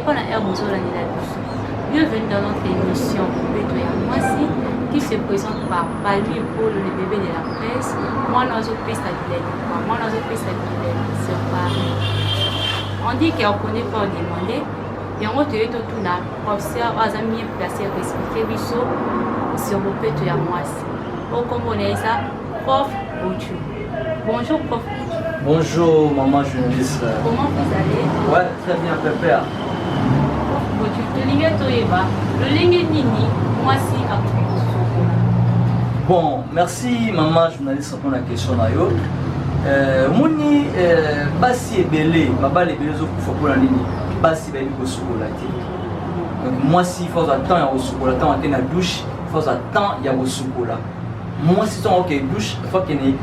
qu'on a un besoin de la vie. Bienvenue dans notre émission Béto et Moisi qui se présente par Palmi pour le bébé de la presse. Moi, dans une piste à Guylaine. Moi, dans une piste à Guylaine. C'est Paris. On dit qu'on connaît pas demander. Et on te dit tout là. Professeur, on a mis placé pour expliquer Bissot sur le Béto et Moisi. Au Congolais, ça, prof Boutu. Bonjour, prof. Bonjour, maman journaliste. Comment vous allez? Ouais, très bien, pépère. Bon, merci, maman journaliste, pour la question. Mouni, Bassi et Belé, Baba les Belé, pour la ligne, Bassi et Belé, donc, moi, si il faut attendre, il faut attendre, il y a une douche, il faut attendre, il y a une chocolat. Moi, si tu as une douche, il faut qu'il y ait.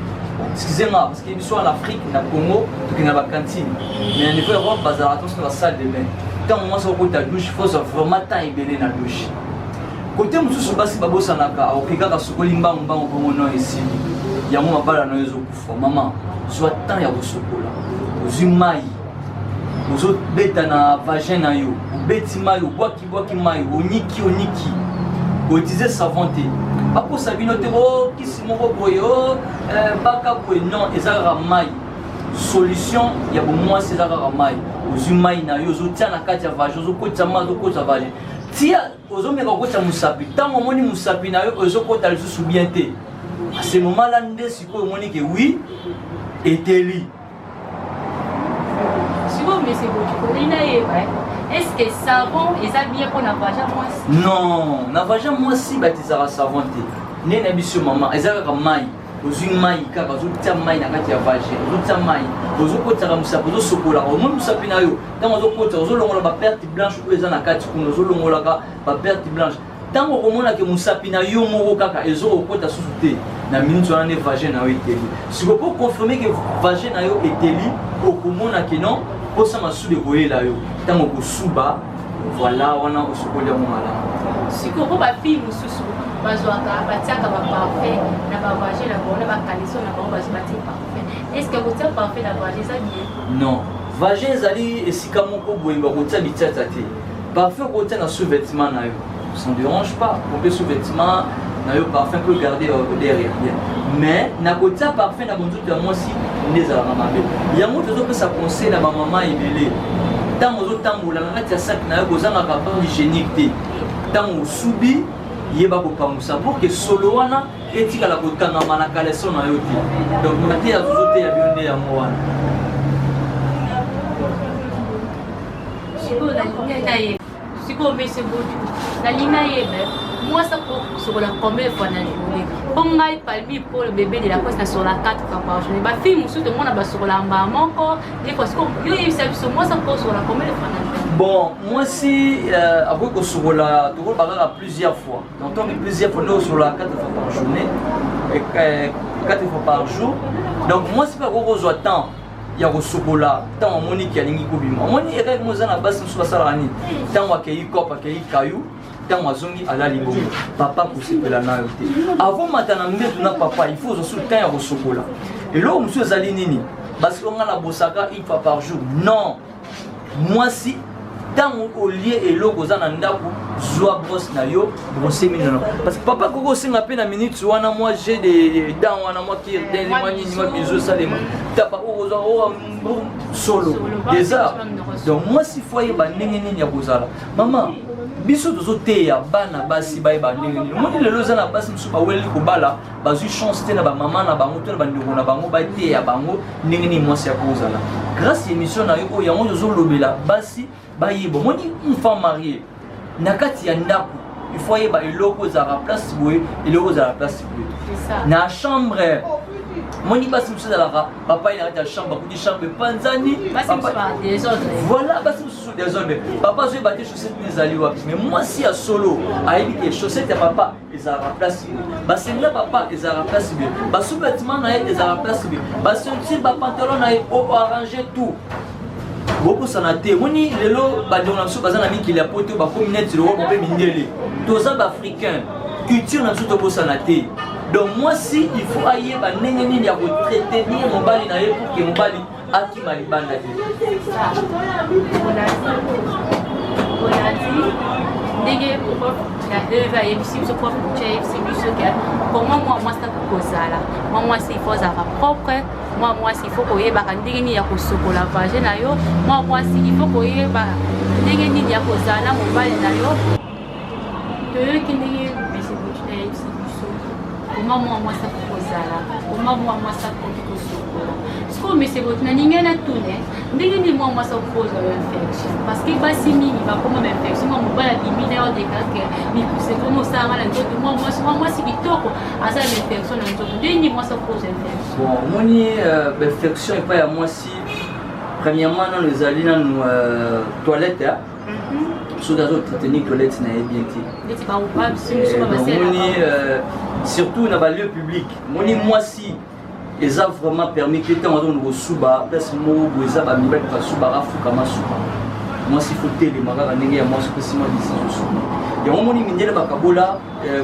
Excusez-moi, parce qu'il y a en Afrique, au Congo, il y a une cantine. Mais au niveau Europe, il y a la salle de bain. Quand on se retrouve dans la douche, il faut vraiment temps ébélé dans la douche. Côté où je suis passé, il y a un peu de chocolat, il y a un peu de chocolat. Maman, soit temps il y a du chocolat. Aux humains, aux autres bêtes dans la vagin, aux bêtes mailles, aux bois qui mailles, aux niki, aux utiliser savanté. Pas pour ça, qui si mon boyo, baka non, ils ont maille. Solution, il y a beaucoup moins ces maille. Aux humains, aux outils na kati ya vagin, aux côtés ma, aux côtés vagin. Tia, aux hommes qui ont côté musapi. Tant au moni musapi na yo, aux côtés le sous bien té. À ce moment-là, ndé si quoi moni que oui, était si vous mais c'est beau, est-ce que savon et ça bien pour la vagin moi? Non, la vagin moi si bâtissera savon té. Né na biso maman, ezaka ka maille. Aux humains, car aux outils maille na kati ya vagin, aux outils maille. Aux côtés de musapi, aux chocolat, aux monde musapi na yo. Dans aux côtés, aux longola ba perte blanche ou les anakati kuno, aux longola ba perte blanche. Tant au moment que musapi na yo moko kaka, ezo au côté sous-té. Na minute on a ne vagin na yo eteli. Si vous pouvez confirmer que vagin na yo eteli, au komona que non, pour ça ma sous de voyer là yo. Tant au suba, voilà, on a au chocolat mon malade. Si vous pouvez pas filmer sous bazwaka batiaka ba parfait na ba vagin na bona ba caleçon na ba bazwati parfait. Est-ce que vous êtes parfait la vagin ça bien? Non. Vagin zali esika moko boye ba kotia bitata te. Parfait kotia na sous-vêtement na yo. Ça ne dérange pas. On peut sous-vêtement na yo parfait peut garder derrière bien. Mais na kotia parfait na bonzo de moi si nezala mabe. Ya mo tozo pe sa conseil na ba maman ebele. Tant ozo tambola na kati ya sac na yo kozanga ka ba hygiénique te. Tant o subi yeba kopamusa pour que solo wana etikala kotangama na caleçon na yo te. Donc mate ya zozote ya bionde ya mwana. Siko la ligne taille. Siko mais c'est beau. La ligne est moi ça pour sur la première fois dans la journée. Comme moi Palmi pour le bébé de la poste sur la 4 fois par journée. Ba fille musu de mon aba sur la maman encore des fois yo il s'est sur moi ça pour sur la première fois. Bon, moi si après que sur la tu vas plusieurs fois. Donc on est plusieurs fois sur la 4 fois par journée et 4 fois par jour. Donc moi c'est pas gros temps. Il y a au chocolat, tant on moni qui a lingi kubima. Moni est avec moi na base sur la salani. Tant on accueille cop accueille caillou, tant on zongi à la lingo. Papa pour se la na yote. Avant matana mbetu na papa, il faut aussi temps au chocolat. Et là monsieur zali nini? Parce qu'on a la bosaka une fois par jour. Non. Moi si tant au lieu et logo za na ndako zoa brosse na yo brosser minano parce que papa koko singa pe na minute wana moi j'ai des dents wana moi qui des moi ni moi biso salema ta pa ko zo solo déjà donc moi si foyer ba ndenge nini ya kozala maman biso tozo te ya bana basi ba ba ndenge nini moi lelo za na basi msuba weli ko bala bazu chance te na ba maman na bango to na bandeko na bango ba te ya bango ndenge nini moi si ya kozala grâce à émission na yo ya moi zo lobela basi bayibo moni une femme mariée nakati ya ndako il faut y ba eloko za la place boye eloko za la place boye c'est ça na chambre moni basi msuza la papa il arrête la chambre pour dire chambre panzani papa des autres voilà basi msuza des autres papa je battre chaussette mes ali wapi mais moi si à solo aibi que chaussette ya papa ils a la place basi là papa ils a la place bien basi vêtement na ils a la place bien basi ba pantalon na arranger tout beaucoup sanaté moni lelo ba dona so bazana miki la poto ba communauté ro ko be mindele toza ba africain culture na so sanaté donc moi si il faut ailler ba ndenge nini ya ko traiter ni mobali na ye pour que mobali akima libanda te ndenge prof ya yebisi biso prof kucha yebisi biso ke comment mwasi akozala mwasi il faut azala propre mwasi il faut koyebaka ndenge nini ya kosokola vagin na yo mwasi il faut koyeba ndenge nini ya kozala na mobali na yo toyoki ndenge mesi kucha yebisi biso comment mwasi akozala comment mwasi akoki kosokola sikoyo mesi botu na ninge na tune ndenge nini mwasi akoza infection parce que basi mingi bakoma infection mobali abimi na yo dekake mikuse komo osala na nzoto mwasi kitoko azala infection na nzoto ndenge nini mwasi akoza infection bon omoni infection epai ya mwasi premièrement nano ezali nano toilette soki azotratenir toilette na ye bien te omoni surtout na balieu public omoni mwasi eza vraiment permis que ntango azokende kosuba place moko boye eza bamibali basuba afukama suba mwasi fo telema kaka ndenge ya mwasi mpe nsima lisi zosuba yango moni mindele bakabola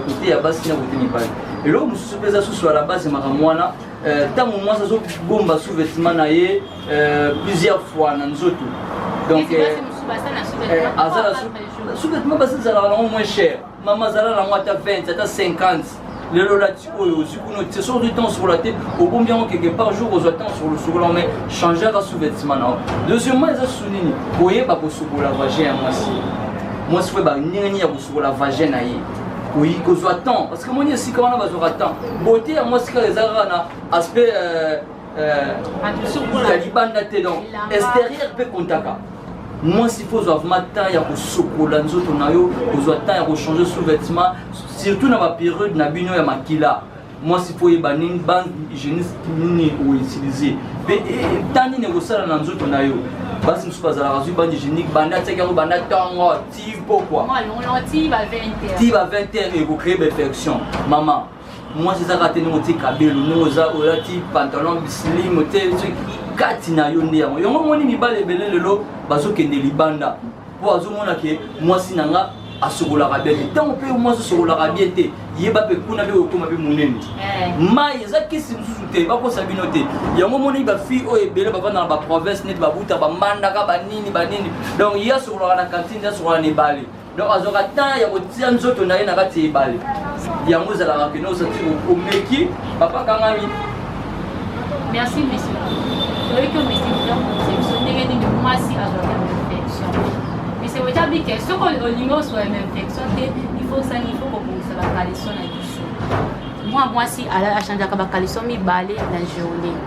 kote ya basi na kote mibali eloko mosusu mpe eza susu ala base makambo wana ntango mwasi azobomba sous-vêtement na ye plusieurs fois na nzoto donc azala sous-vêtement basi ezalaka nango moins cher mama azala nango ata 20 ata 50 lelo lati oyo ozwi kuna te soki ozwi temps sokola te obombi yango quelque part jour ozwa temps sokola mais changeaka sous-vêtement na yo deuxièmement eza susu nini koyeba kosokola vagin ya mwasi koyeba ndenge nini ya kosokola vagin na ye koyi kozwa temps parce que moni esika wana bazwaka temps beauté ya mwasi kaka eza kaka na aspect ya libanda te donc extérieur mpe kontaka mwasi faut ozwa vraiment temps ya kosokola nzoto na yo ozwa temps ya kochange sous-vêtement surtout na bapériode na bino ya makila mwasi faut yeba nini bande hygiéniste nini outilize mpe temps nini ekosala na nzoto na yo basi mosusu bazalaka zwi bande hygiénique banda atiaki yango banda ntongo ti pokwa ti ba 20 heures ekocrée bainfection mama mwasi ezaka te ndenge otie kabelo ndenge olati pantalon bislim te kati na yo nde yango yango moni mibale ebele lelo bazokende libanda mpo azomona ke mwasi na nga asokolaka bien te ntango mpe mwasi osokolaka bien te yeba mpe kuna mpe okoma mpe monene mai eza kisi mosusu te bakosa bino te yango moni bafille oyo ebele bavanda na baprovince neti babuta bamandaka banini donc ye asokolaka na kantine te asokolaka na ebale donc azwaka temps ya kotia nzoto na ye na kati ya ebale yango ezalaka kende osati omeki papa kangami merci monsieur toyoki omesi biso ndenge nini mwasi azwaka infection mais oyebi ke soki olingi ozwa infection te il faut kobongisa bakaleson na biso mwasi achangeaka bakaleson mibale na journée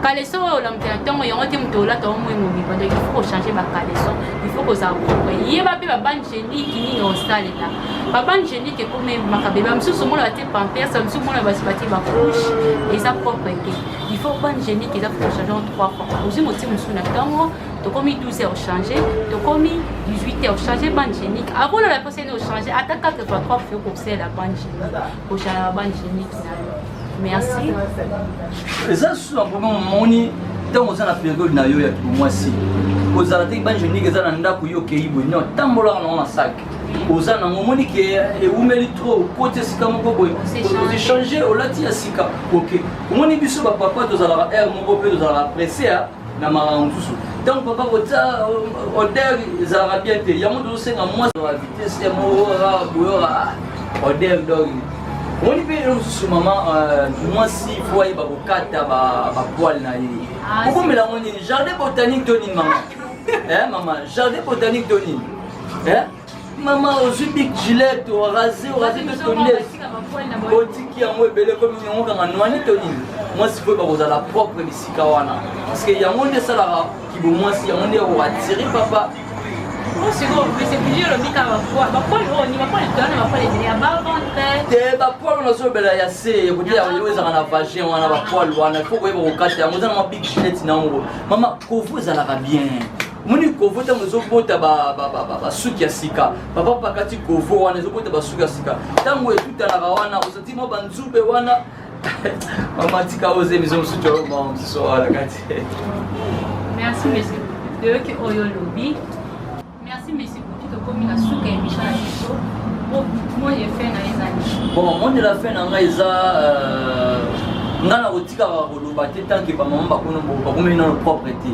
kaleson oyo olamukela ntongo yango te moto olata omoi mobimba donc il faut kochange bakaleson il faut kozala propre yeba mpe babane génique nini osalela babane génique ekomi makabe bamisusu omona batie pampers bamisusu omona basi batie bacouche eza propre te il faut bane génique eza faut kochange en 3 fois ozwi motie mosusu na ntongo tokomi 12 heures changer tokomi 18 heures changer bane génique avant la personne changer ata 4 fois 3 fois kosala bane génique kochange bane génique na yo merci eza susu na problème omoni ntango oza na période na yo ya mwasi kozala te bane génique eza na ndako yo okei boye no tambolaka nango na sac oza nango omoni ke eumeli trop okoti esika moko boye ozechange olati ya sika ok omoni biso bapapa tozalaka aire moko mpe tozalaka presse na makambo mosusu ntango papa kotia odeur ezalaka bien te yango tozosenga mwasi ya vitesse ya moora boyora odeur donc omoni mpe elo mosusu mama mwasi fo ayeba kokata bapoile na ye okomela ngo nini jardin botanique to nini mama mama jardin botanique to nini mama ozwi big gilette orase mpe tonese otiki yango ebele komi yango kanga nwani to nini mwasi fo bakozala propre bisika wana parceke yango nde esalaka kibo mwasi yango nde oatiri papa te bapoile nazobela ya se kotia yango ezalaka na vagin wana bapoile wana fo koyeba kokata yango eza na mwa big gilette nango mama kovo ezalaka bien moni kovo ntango ezobota basuki ya sika papa pakati kovo wana ezobota basuki ya sika ntango etutanaka wana osati mwa banzube wana mama tika oze mizo mosusu mosusu wana kati merci monsieur toyoki oyo lobi merci monsieur kuti tokomi na suka émission na biso moi je fais na ezali bon moi de la fin na ngai eza nga na kotikaka koloba te tanke bamama bakomeli nano propre te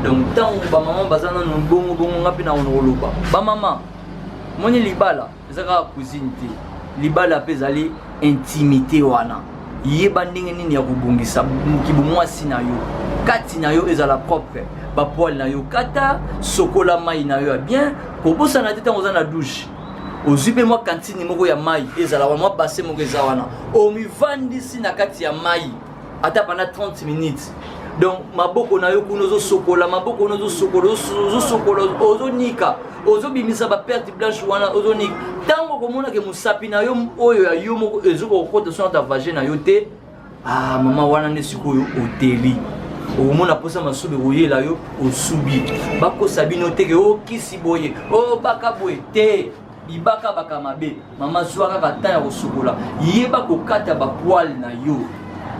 Donc tant ba maman bazana no bongo bongo ngapi na onoloba ba maman moni libala ezaka cousine te libala pezali intimité wana yeba ndenge nini ya kubungisa mukibu mwasi na yo kati na yo ezala propre ba poil na yo kata sokola mai na yo bien kobosa na tete ozana douche ozipe mwa kantine moko ya mai ezala wa mwa bassin moko eza wana omivandisi na kati ya mai ata pendant 30 minutes. Donc maboko na yo kuno zo sokola maboko no zo sokola ozo nika ozo bimisa ba perte blanche wana ozo nika tango komona ke musapi na yo oyo ya yo moko ezoko kokota so ta vagin na yo te ah mama wana ne sikoyo oteli omona posa masubi oyela yo osubi bako sabino teke o kisi boye o baka boye te bibaka baka mabe mama zwaka ka tan ya kosokola yeba kokata ba poil na yo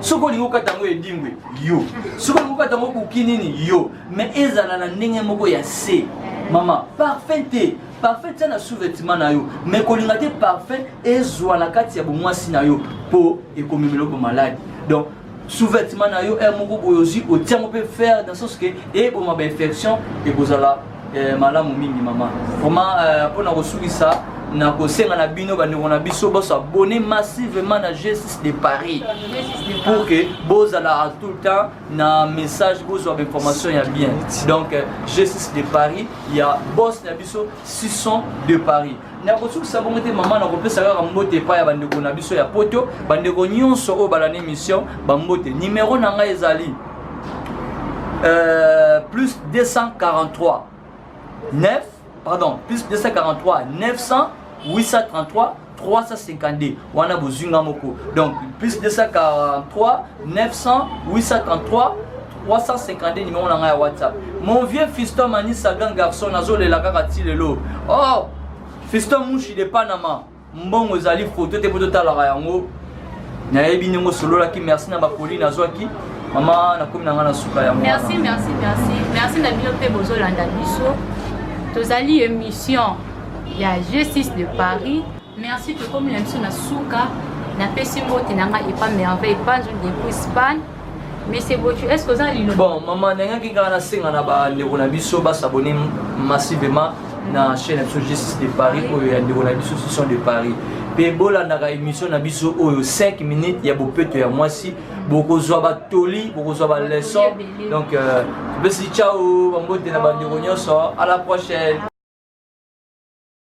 soko lingo kata ngo edingwe yo soko lingo kata ngo kukinini yo mais ezala na ndenge moko ya se mama parfait na sous-vêtement na yo mais kolinga te parfait ezwa na kati ya bomwasi na yo po ekomemelo bo malade. Donc sous-vêtement na yo moko boyozi otiango pe faire dans sens que et bo ma infection et bozala malamu mingi mama vraiment pour na kosukisa na kosenga na bino bandeko na biso boso abonner massivement na G6 de Paris pour que bozala tout le temps na message bozo information ya bien. Donc G6 de Paris il y a boss na biso 600 de Paris na kosukisa bongo te mama na kopesa kaka mbote pa ya bandeko na biso ya poto bandeko nyonso o bala na émission bambote numéro na nga ezali plus 243 plus 243 900 833 352 wana bozunga moko. Donc plus 243 900 833 352 numéro na WhatsApp. Mon vieux fiston Manisa grand garçon nazolela kaka tilelo. Oh fiston Mouchi de Panama mbongo zali photo te poto talaka yango na yebi ningo solo la ki merci na bakoli nazwaki mama na komi na nga na suka yango. Merci na bino pe bozolanda biso. Tozali émission ya G6 de Paris. Merci to comme l'émission na suka na pesi mbote nanga et pas merveille pas depuis Espagne. Mais c'est beau, est-ce que vous avez lu? Bon, maman, n'enga qui gana singa na ba ndeko na biso ba s'abonner massivement na chaîne G6 de Paris ou ya ndeko na biso sont de Paris. Pe bola na émission na biso oyo 5 minutes ya bopeto ya mwasi boko zwa ba toli boko zwa ba leçon. Donc merci ciao, mbote na ba ndeko nyonso, à la prochaine.